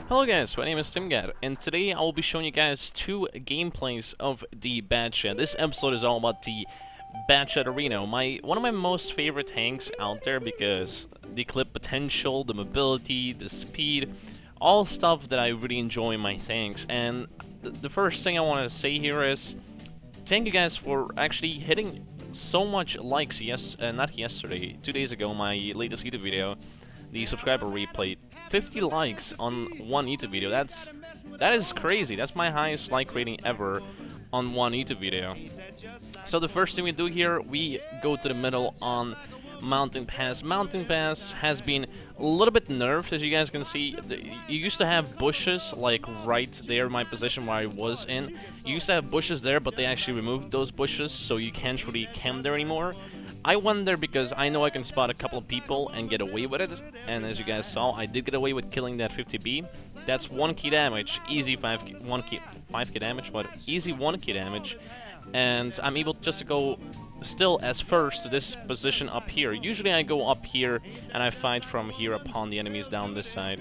Hello guys, my name is TimGot, and today I will be showing you guys two gameplays of the Bad Chat. This episode is all about the Bad Chat Arena, one of my most favorite tanks out there because the clip potential, the mobility, the speed, all stuff that I really enjoy in my tanks. And the first thing I want to say here is thank you guys for actually hitting so much likes. Not yesterday, 2 days ago, my latest YouTube video. The subscriber replay 50 likes on one YouTube video. That is crazy. That's my highest like rating ever on one YouTube video. So the first thing we do here, we go to the middle on Mountain Pass. Mountain Pass has been a little bit nerfed, as you guys can see. You used to have bushes like right there in my position where I was in. You used to have bushes there, but they actually removed those bushes, so you can't really camp there anymore. I went there because I know I can spot a couple of people and get away with it, and as you guys saw, I did get away with killing that 50B. That's 1 key damage, easy 5 key damage, but easy 1 key damage, and I'm able just to go still as first to this position up here. Usually I go up here and I fight from here upon the enemies down this side.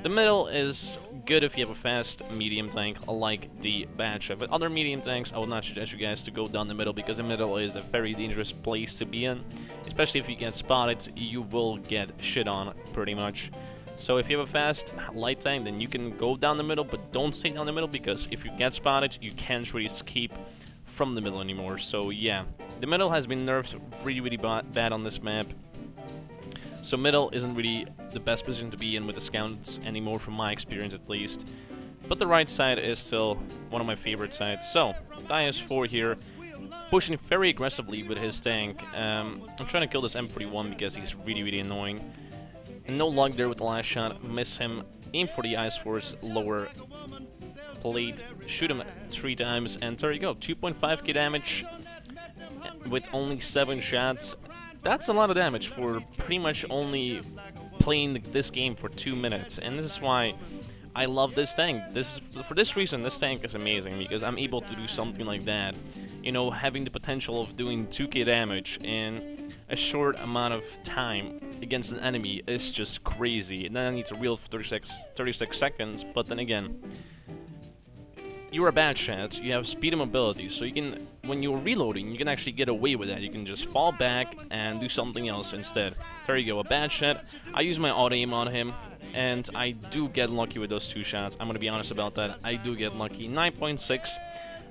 The middle is good if you have a fast medium tank like the Bad Chat, but other medium tanks I would not suggest you guys to go down the middle because the middle is a very dangerous place to be in, especially if you get spotted. You will get shit on pretty much. So if you have a fast light tank, then you can go down the middle, but don't stay down the middle because if you get spotted you can't really escape from the middle anymore. So yeah, the middle has been nerfed really bad on this map. So middle isn't really the best position to be in with the scouts anymore, from my experience at least. But the right side is still one of my favorite sides. So, Dias4 here, pushing very aggressively with his tank. I'm trying to kill this M41 because he's really annoying. And no luck there with the last shot, miss him, aim for the Dias4's lower plate, shoot him 3 times, and there you go, 2.5k damage with only 7 shots. That's a lot of damage for pretty much only playing this game for 2 minutes, and this is why I love this tank. For this reason, this tank is amazing, because I'm able to do something like that. You know, having the potential of doing 2k damage in a short amount of time against an enemy is just crazy. And then I need to reel for 36 seconds, but then again, you're a Bad Chat, you have speed and mobility, so you can, when you're reloading, you can actually get away with that. You can just fall back and do something else instead. There you go, a Bad Chat. I use my auto-aim on him, and I do get lucky with those 2 shots. I'm gonna be honest about that. I do get lucky. 9.6,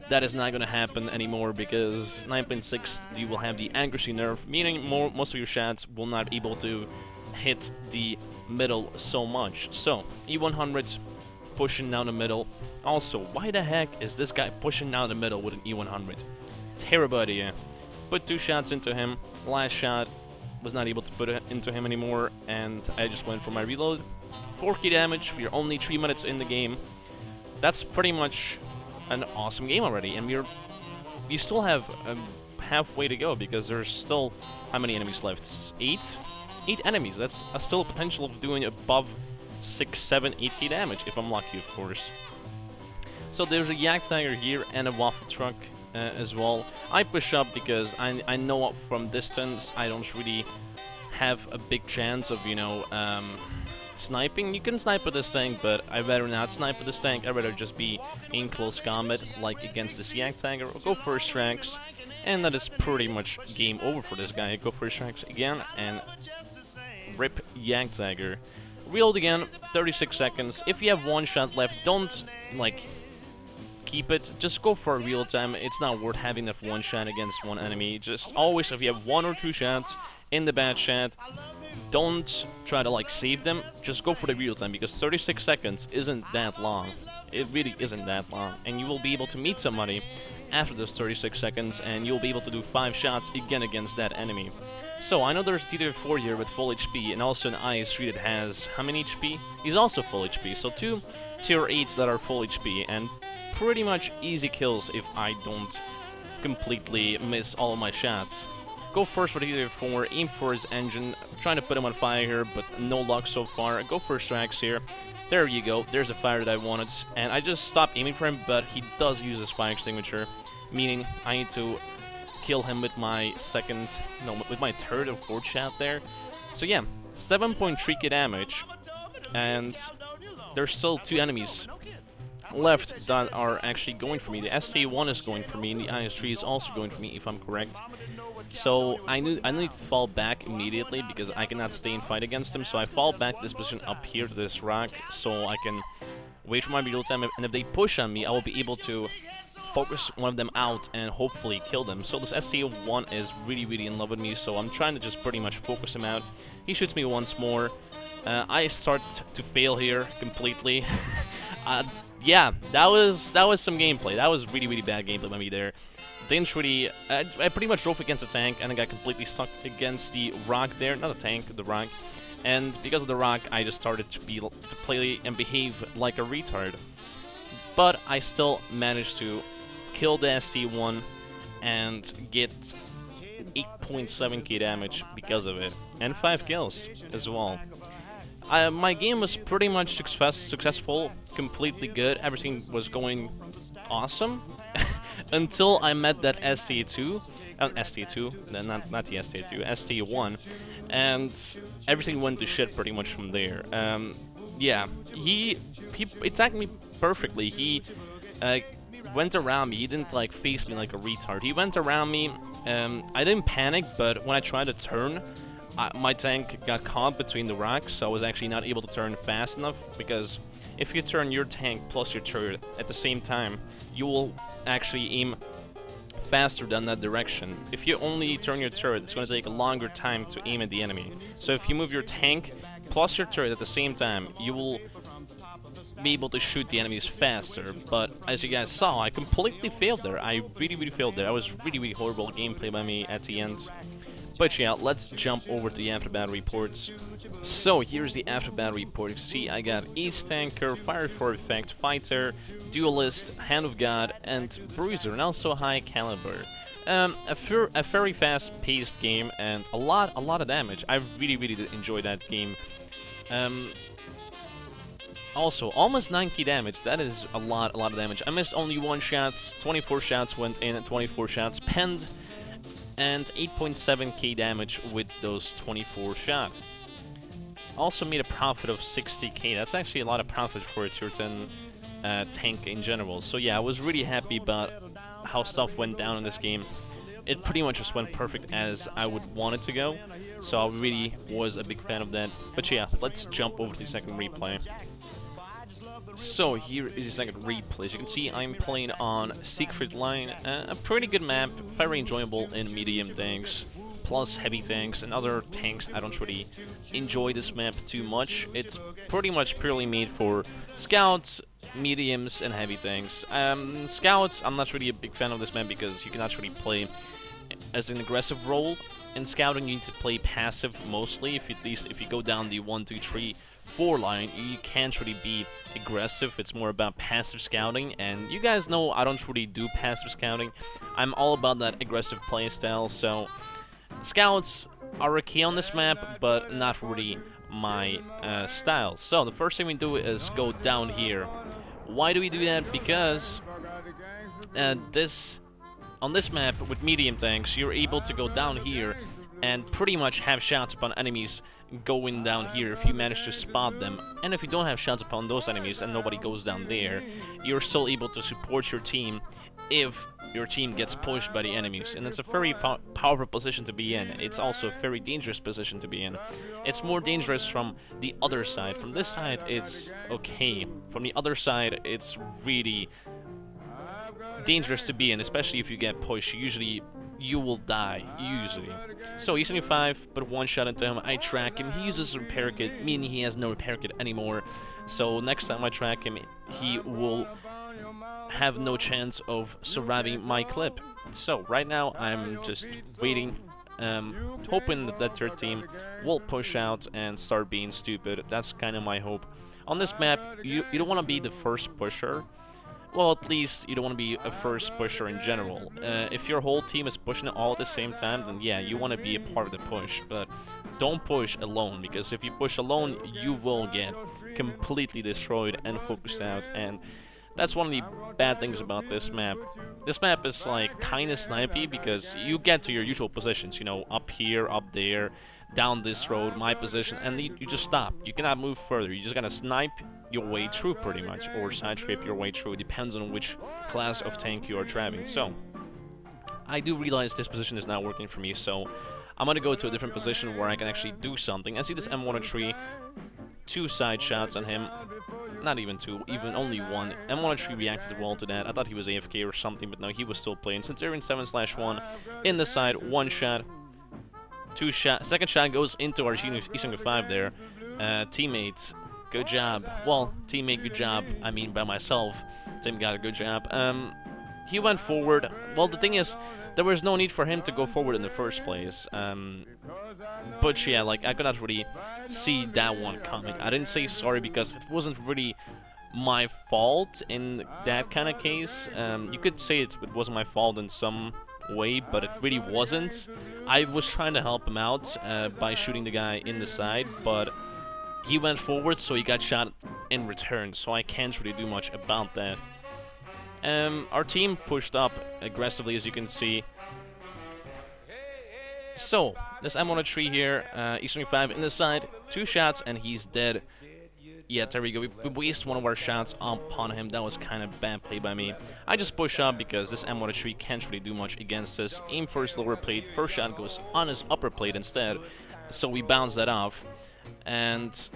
that is not gonna happen anymore, because 9.6, you will have the accuracy nerf, meaning most of your shots will not be able to hit the middle so much. So, E100, pushing down the middle. Also, why the heck is this guy pushing down the middle with an E100? Terrible idea. Put 2 shots into him. Last shot was not able to put it into him anymore, and I just went for my reload. 4k damage. We're only 3 minutes in the game. That's pretty much an awesome game already, and we still have halfway to go because there's still how many enemies left? 8 enemies. That's still a potential of doing above 6, 7, 8k damage if I'm lucky, of course. So there's a Yak Tiger here and a Waffle Truck as well. I push up because I know from distance I don't really have a big chance of, you know, sniping. You can snipe with this tank, but I'd rather not snipe with this tank. I'd rather just be in close combat, like against this Yak Tiger. I'll go first strikes, and that is pretty much game over for this guy. Go first strikes again, and rip Yak Tiger. Reload again, 36 seconds. If you have 1 shot left, don't, like, keep it. Just go for a real time. It's not worth having that 1 shot against 1 enemy. Just always, if you have 1 or 2 shots in the Bad Chat, don't try to, like, save them. Just go for the real time, because 36 seconds isn't that long. It really isn't that long. And you will be able to meet somebody after those 36 seconds, and you'll be able to do 5 shots again against that enemy. So, I know there's TOSHIBA here with full HP, and also an IS3 that has how many HP? He's also full HP, so 2 tier 8s that are full HP, and pretty much easy kills if I don't completely miss all of my shots. Go first for the TOSHIBA, aim for his engine, I'm trying to put him on fire here, but no luck so far. Go for strikes here. There you go, there's a fire that I wanted, and I just stopped aiming for him, but he does use his fire extinguisher, meaning I need to kill him with my with my 3rd or 4th shot there. So yeah, 7.3k damage, and there's still 2 enemies left that are actually going for me. The SA1 is going for me, and the IS3 is also going for me, if I'm correct. So I need to fall back immediately because I cannot stay and fight against him. So I fall back this position up here to this rock, so I can wait for my reload time. And if they push on me, I will be able to focus one of them out and hopefully kill them. So this SA1 is really in love with me, so I'm trying to just pretty much focus him out. He shoots me once more. I start to fail here completely. Yeah, that was some gameplay. That was really bad gameplay by me there. Didn't really... I pretty much drove against a tank and I got completely stuck against the rock there. Not a tank, the rock. And because of the rock, I just started to play and behave like a retard. But I still managed to kill the ST1 and get 8.7k damage because of it. And 5 kills as well. My game was pretty much successful, completely good. Everything was going awesome until I met that ST2, not the ST2, ST1, and everything went to shit pretty much from there. Yeah, he attacked me perfectly. He went around me. He didn't like face me like a retard. He went around me. I didn't panic, but when I tried to turn, my tank got caught between the rocks, so I was actually not able to turn fast enough, because if you turn your tank plus your turret at the same time, you will actually aim faster than that direction. If you only turn your turret, it's going to take a longer time to aim at the enemy. So if you move your tank plus your turret at the same time, you will be able to shoot the enemies faster. But as you guys saw, I completely failed there. I really failed there. That was really horrible gameplay by me at the end. But yeah, let's jump over to the after battle reports. So here's the after battle report. You see, I got Ace Tanker, Fire for Effect, Fighter, Duelist, Hand of God, and Bruiser, and also High Caliber. A very fast-paced game and a lot of damage. I really did enjoy that game. Also, almost 90 damage. That is a lot of damage. I missed only 1 shot. 24 shots went in, and 24 shots penned. And 8.7k damage with those 24 shots. Also made a profit of 60k. That's actually a lot of profit for a tier 10 tank in general. So yeah, I was really happy about how stuff went down in this game. It pretty much just went perfect as I would want it to go. So I really was a big fan of that. But yeah, let's jump over to the second replay. So here is the second replay. As you can see, I'm playing on Siegfried Line, a pretty good map, very enjoyable in medium tanks, plus heavy tanks and other tanks. I don't really enjoy this map too much. It's pretty much purely made for scouts, mediums, and heavy tanks. Scouts, I'm not really a big fan of this map because you cannot really play as an aggressive role. In scouting, you need to play passive mostly. If you go down the 1, 2, 3, 4 line, you can't really be aggressive. It's more about passive scouting, and you guys know I don't really do passive scouting. I'm all about that aggressive playstyle, so scouts are okay on this map, but not really my style. So the first thing we do is go down here. Why do we do that? Because on this map with medium tanks, you're able to go down here and pretty much have shots upon enemies going down here if you manage to spot them. And if you don't have shots upon those enemies and nobody goes down there, you're still able to support your team if your team gets pushed by the enemies. And it's a very powerful position to be in. It's also a very dangerous position to be in. It's more dangerous from the other side. From this side, it's okay. From the other side, it's really dangerous to be in, especially if you get pushed. Usually you will die, usually. So he's 75, but 1 shot into him. I track him. He uses a repair kit, meaning he has no repair kit anymore. So next time I track him, he will have no chance of surviving my clip. So right now I'm just waiting, hoping that that third team will push out and start being stupid. That's kind of my hope. On this map, you don't want to be the first pusher. Well, at least you don't want to be a first pusher in general. If your whole team is pushing all at the same time, then yeah, you want to be a part of the push. But don't push alone, because if you push alone, you will get completely destroyed and focused out. And that's one of the bad things about this map. This map is like kind of snipey because you get to your usual positions, you know, up here, up there. down this road, my position, and you just stop. You cannot move further. You just gotta snipe your way through pretty much, or side scrape your way through. It depends on which class of tank you are driving. So I do realize this position is not working for me, so I'm gonna go to a different position where I can actually do something. I see this M103, 2 side shots on him. Not even 2, even only 1. M103 reacted well to that. I thought he was AFK or something, but no, he was still playing. Since they're in 7/1, in the side, 1 shot, 2 shot. Second shot goes into our E 5 there. Teammates, good job. Well, teammate, good job. I mean, by myself. TimGot, a good job. He went forward. Well, the thing is, there was no need for him to go forward in the first place. But yeah, like, I could not really see that one coming. I didn't say sorry because it wasn't really my fault in that kind of case. You could say it wasn't my fault in some way, but it really wasn't. I was trying to help him out by shooting the guy in the side, but he went forward, so he got shot in return, so I can't really do much about that. Our team pushed up aggressively, as you can see. So, this M103 here, E 5 in the side, 2 shots, and he's dead. Yeah, there we go. We wasted one of our shots upon him. That was kind of bad play by me. I just push up because this M103 can't really do much against us. Aim for his lower plate. First shot goes on his upper plate instead, so we bounce that off. And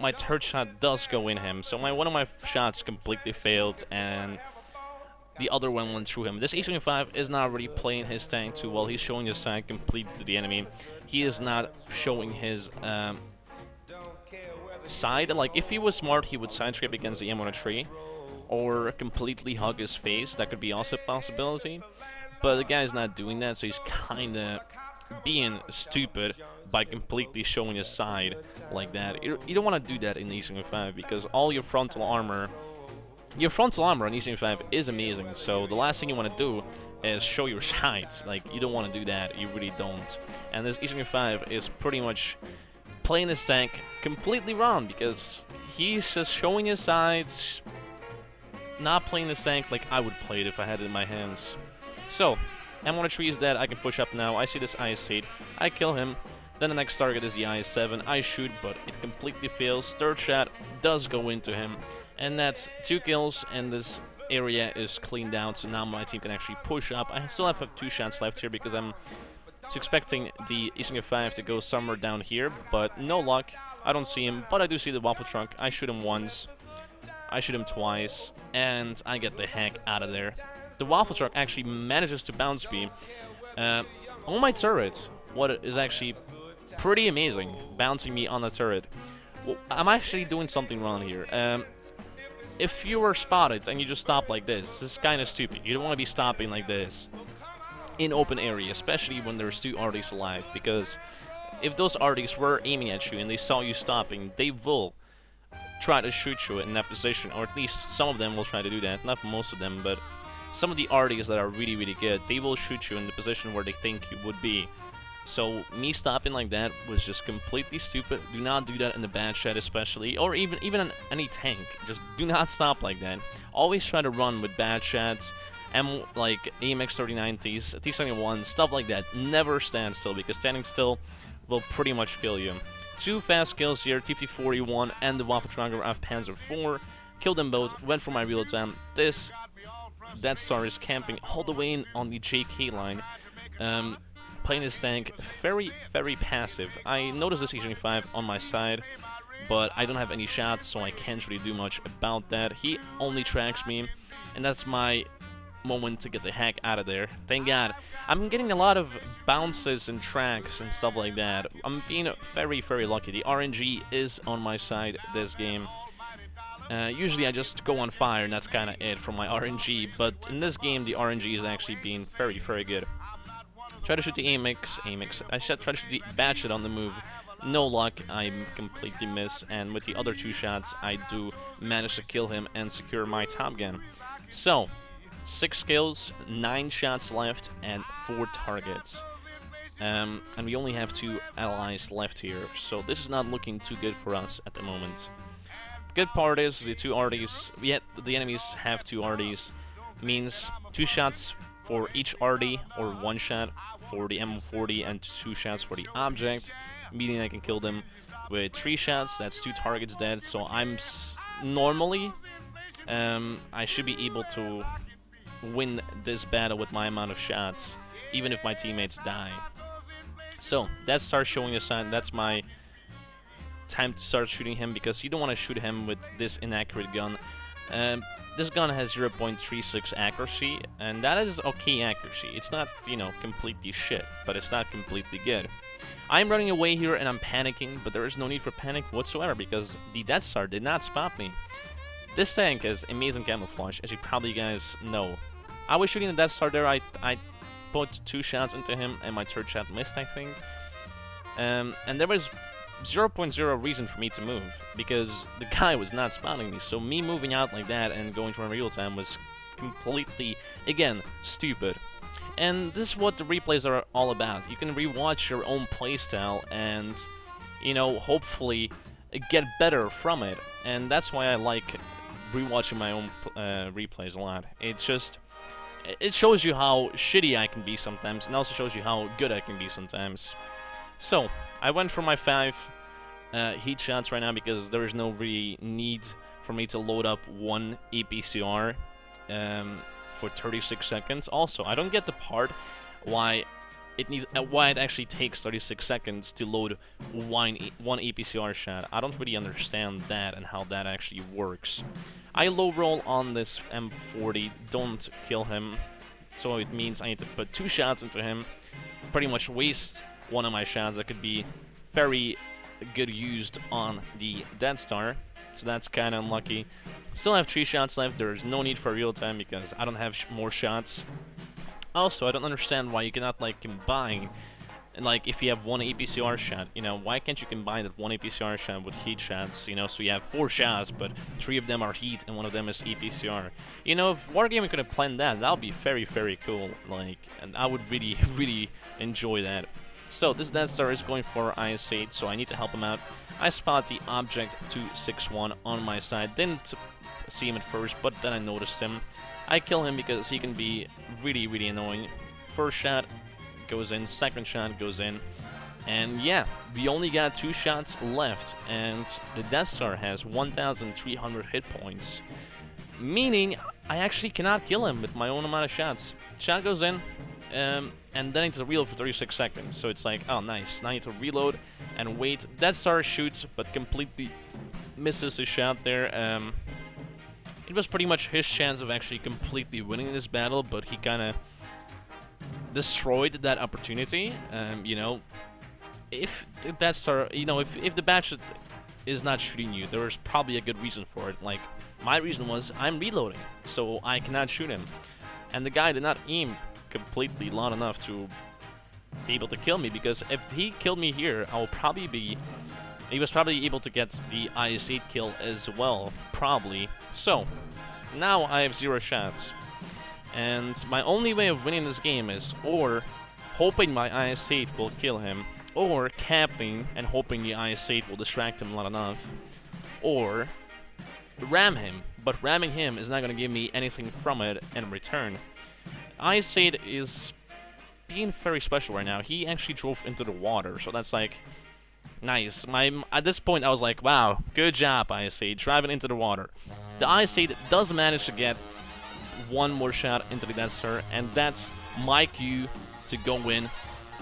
my third shot does go in him. So one of my shots completely failed, and the other one went through him. This E 5 is not really playing his tank too well. He's showing his side completely to the enemy. He is not showing his side. Like, if he was smart, he would side scrape against the M103 or completely hug his face. That could be also a possibility. But the guy's not doing that, so he's kind of being stupid by completely showing his side like that. You don't want to do that in the E 5 because all your frontal armor... Your frontal armor on E 5 is amazing, so the last thing you want to do is show your sides. Like, you don't want to do that, you really don't. And this E 5 is pretty much playing his tank completely wrong, because he's just showing his sides, not playing his tank like I would play it if I had it in my hands. So, M103 is dead, I can push up now. I see this IS-8, I kill him. Then the next target is the IS-7, I shoot, but it completely fails. Third shot does go into him. And that's 2 kills, and this area is cleaned out, so now my team can actually push up. I still have 2 shots left here because I'm expecting the E 5 to go somewhere down here, but no luck. I don't see him, but I do see the waffle truck. I shoot him once, I shoot him twice, and I get the heck out of there. The waffle truck actually manages to bounce me on my turret, what is actually pretty amazing, bouncing me on the turret. Well, I'm actually doing something wrong here. If you were spotted and you just stop like this is kind of stupid. You don't want to be stopping like this in open area, especially when there's 2 RDs alive, because if those RDs were aiming at you and they saw you stopping, they will try to shoot you in that position, or at least some of them will try to do that. Not most of them, but some of the RDs that are really, really good, they will shoot you in the position where they think you would be. So me stopping like that was just completely stupid. Do not do that in the bad chat especially, or even on any tank. Just do not stop like that. Always try to run with bad shots, and like AMX 3090s, T71, stuff like that. Never stand still, because standing still will pretty much kill you. 2 fast kills here, T-40-41 and the Waffle Trager of Panzer IV. Killed them both, went for my reload time. That star is camping all the way in on the JK line. Playing his tank very, very passive. I noticed this E 5 on my side, but I don't have any shots, so I can't really do much about that. He only tracks me, and that's my moment to get the heck out of there. Thank God. I'm getting a lot of bounces and tracks and stuff like that. I'm being very, very lucky. The RNG is on my side this game. Usually I just go on fire, and that's kind of it for my RNG, but in this game the RNG is actually being very, very good. Try to shoot the AMX. I try to shoot the bad shot on the move. No luck, I completely miss, and with the other 2 shots, I do manage to kill him and secure my top gun. So, 6 kills, 9 shots left, and 4 targets. And we only have 2 allies left here, so this is not looking too good for us at the moment. The good part is the 2 RDs, yet the enemies have 2 RDs, means 2 shots for each RD, or 1 shot for the M40 and 2 shots for the object, meaning I can kill them with 3 shots. That's 2 targets dead. So I'm normally I should be able to win this battle with my amount of shots, even if my teammates die. So that starts showing a sign. That's my time to start shooting him, because you don't want to shoot him with this inaccurate gun. This gun has 0.36 accuracy, and that is okay accuracy. It's not, you know, completely shit, but it's not completely good. I'm running away here and I'm panicking, but there is no need for panic whatsoever, because the Death Star did not spot me. This tank has amazing camouflage, as you probably guys know. I was shooting the Death Star there. I put 2 shots into him, and my 3rd shot missed, I think. And there was 0.0 reason for me to move, because the guy was not spotting me. So me moving out like that and going for real time was completely, again, stupid. And this is what the replays are all about. You can rewatch your own playstyle and, you know, hopefully get better from it. And that's why I like rewatching my own replays a lot. It's just, it shows you how shitty I can be sometimes, and also shows you how good I can be sometimes. So, I went for my 5 heat shots right now, because there is no really need for me to load up 1 APCR for 36 seconds. Also, I don't get the part why it actually takes 36 seconds to load one APCR shot. I don't really understand that and how that actually works. I low roll on this M40, don't kill him, so it means I need to put 2 shots into him, pretty much waste one of my shots that could be very good used on the Death Star, so that's kind of unlucky. Still have 3 shots left. There's no need for real time because I don't have more shots. Also, I don't understand why you cannot like combine, and like if you have 1 APCR shot, you know, why can't you combine that 1 APCR shot with heat shots, you know, so you have 4 shots, but 3 of them are heat and 1 of them is APCR. You know, if Wargaming could have planned that, that would be very, very cool, like, and I would really, really enjoy that. So this Death Star is going for IS-8, so I need to help him out. I spot the Object 261 on my side. Didn't see him at first, but then I noticed him. I kill him because he can be really, really annoying. First shot goes in, second shot goes in. And yeah, we only got 2 shots left, and the Death Star has 1,300 hit points. Meaning, I actually cannot kill him with my own amount of shots. Shot goes in, and then I need to reload for 36 seconds. So it's like, oh nice, now I need to reload and wait. Death Star shoots, but completely misses his shot there. It was pretty much his chance of actually completely winning this battle, but he kind of destroyed that opportunity. You know, if the Death Star, you know, if the batch is not shooting you, there is probably a good reason for it. Like, my reason was I'm reloading, so I cannot shoot him. And the guy did not aim completely long enough to be able to kill me, because if he killed me here, I will probably be... He was probably able to get the IS-8 kill as well, probably. So, now I have 0 shots. And my only way of winning this game is or hoping my IS-8 will kill him, or camping and hoping the IS-8 will distract him long enough, or ram him. But ramming him is not going to give me anything from it in return. IS-8 is being very special right now. He actually drove into the water, so that's like... nice. At this point, I was like, wow, good job, IS-8, driving into the water. The IS-8 does manage to get 1 more shot into the Death Star, and that's my cue to go in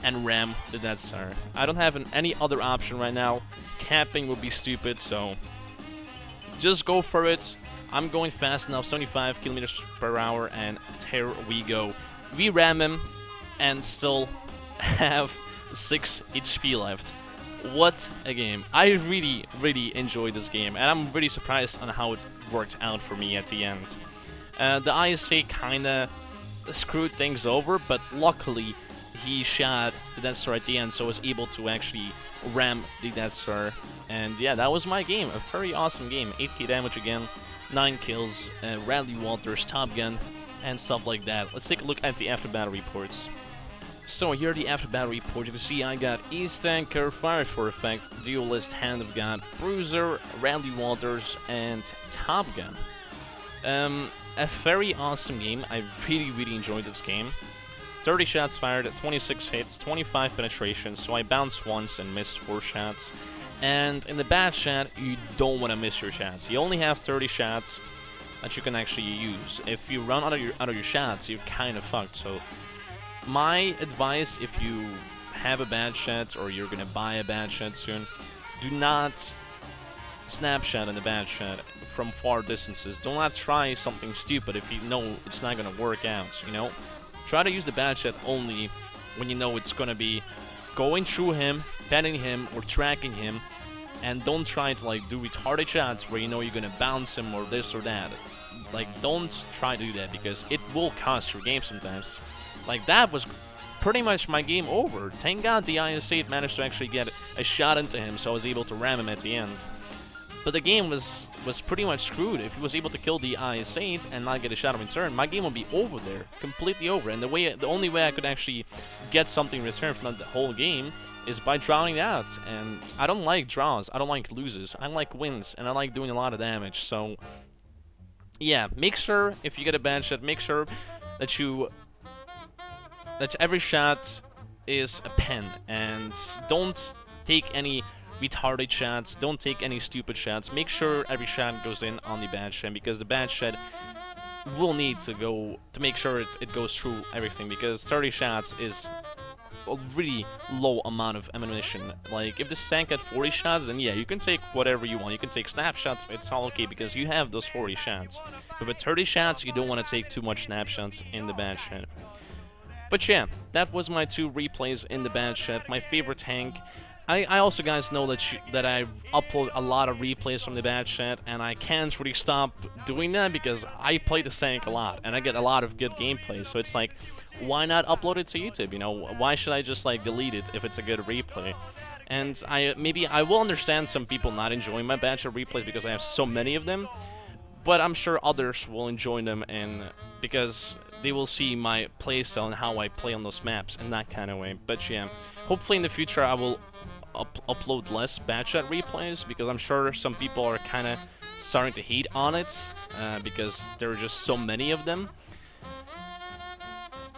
and ram the Death Star. I don't have any other option right now. Camping would be stupid, so just go for it. I'm going fast enough, 75 kilometers per hour, and there we go. We ram him, and still have 6 HP left. What a game. I really, really enjoyed this game, and I'm really surprised on how it worked out for me at the end. The IS-8 kinda screwed things over, but luckily he shot the Death Star at the end, so I was able to actually ram the Death Star. And yeah, that was my game. A very awesome game. 8k damage again, 9 kills, Radley Walters, Top Gun, and stuff like that. Let's take a look at the after battle reports. So here are the after battle reports. You can see I got East Tanker, Fire for Effect, Duelist, Hand of God, Bruiser, Radley Walters, and Top Gun. A very awesome game. I really enjoyed this game. 30 shots fired, 26 hits, 25 penetration, so I bounced once and missed 4 shots. And in the bad shot, you don't want to miss your shots. You only have 30 shots that you can actually use. If you run out of your shots, you're kind of fucked. So my advice, if you have a bad shot or you're gonna buy a bad shot soon, do not snapshot in the bad shot from far distances. Do not try something stupid if you know it's not gonna work out, you know? Try to use the bad shot only when you know it's gonna be going through him, petting him, or tracking him, and don't try to like do retarded shots where you know you're gonna bounce him or this or that. Like, don't try to do that because it will cost your game sometimes. Like, that was pretty much my game over. Thank God the IS-8 managed to actually get a shot into him, so I was able to ram him at the end. But the game was pretty much screwed. If he was able to kill the IS-8 and not get a shot in return, my game would be over there, completely over. And the only way I could actually get something in return from the whole game is by drawing out. And I don't like draws, I don't like loses, I like wins, and I like doing a lot of damage. So yeah, make sure if you get a bad shot, make sure that every shot is a pen, and don't take any retarded shots, don't take any stupid shots. Make sure every shot goes in on the bad shot, because the bad shot will need to go to make sure it goes through everything, because 30 shots is a really low amount of ammunition. Like, if this tank had 40 shots, then yeah, you can take whatever you want. You can take snapshots, it's all okay, because you have those 40 shots. But with 30 shots, you don't want to take too much snapshots in the bad shot. But yeah, that was my 2 replays in the bad shot. My favorite tank. I also, guys, know that I upload a lot of replays from the bad chat, and I can't really stop doing that because I play the tank a lot, and I get a lot of good gameplay, so it's like, why not upload it to YouTube, you know? Why should I just, like, delete it if it's a good replay? And maybe I will understand some people not enjoying my bad chat replays because I have so many of them, but I'm sure others will enjoy them, and because they will see my playstyle and how I play on those maps in that kind of way. But yeah, hopefully in the future I will upload less bad chat replays, because I'm sure some people are kind of starting to hate on it because there are just so many of them.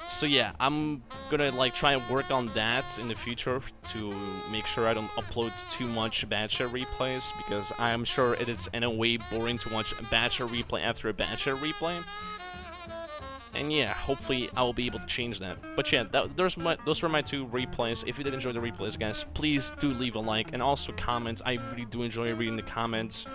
So yeah, I'm gonna like try and work on that in the future to make sure I don't upload too much bad chat replays, because I'm sure it is in a way boring to watch a bad chat replay after a bad chat replay. And yeah, hopefully I will be able to change that. But yeah, those were my 2 replays. If you did enjoy the replays, guys, please do leave a like and also comment. I really do enjoy reading the comments.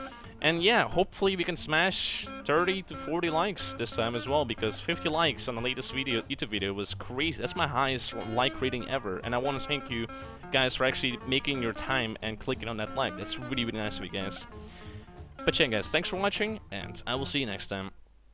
And yeah, hopefully we can smash 30 to 40 likes this time as well, because 50 likes on the latest YouTube video was crazy. That's my highest like rating ever, and I want to thank you guys for actually making your time and clicking on that like. That's really nice of you guys. But yeah, guys, thanks for watching, and I will see you next time.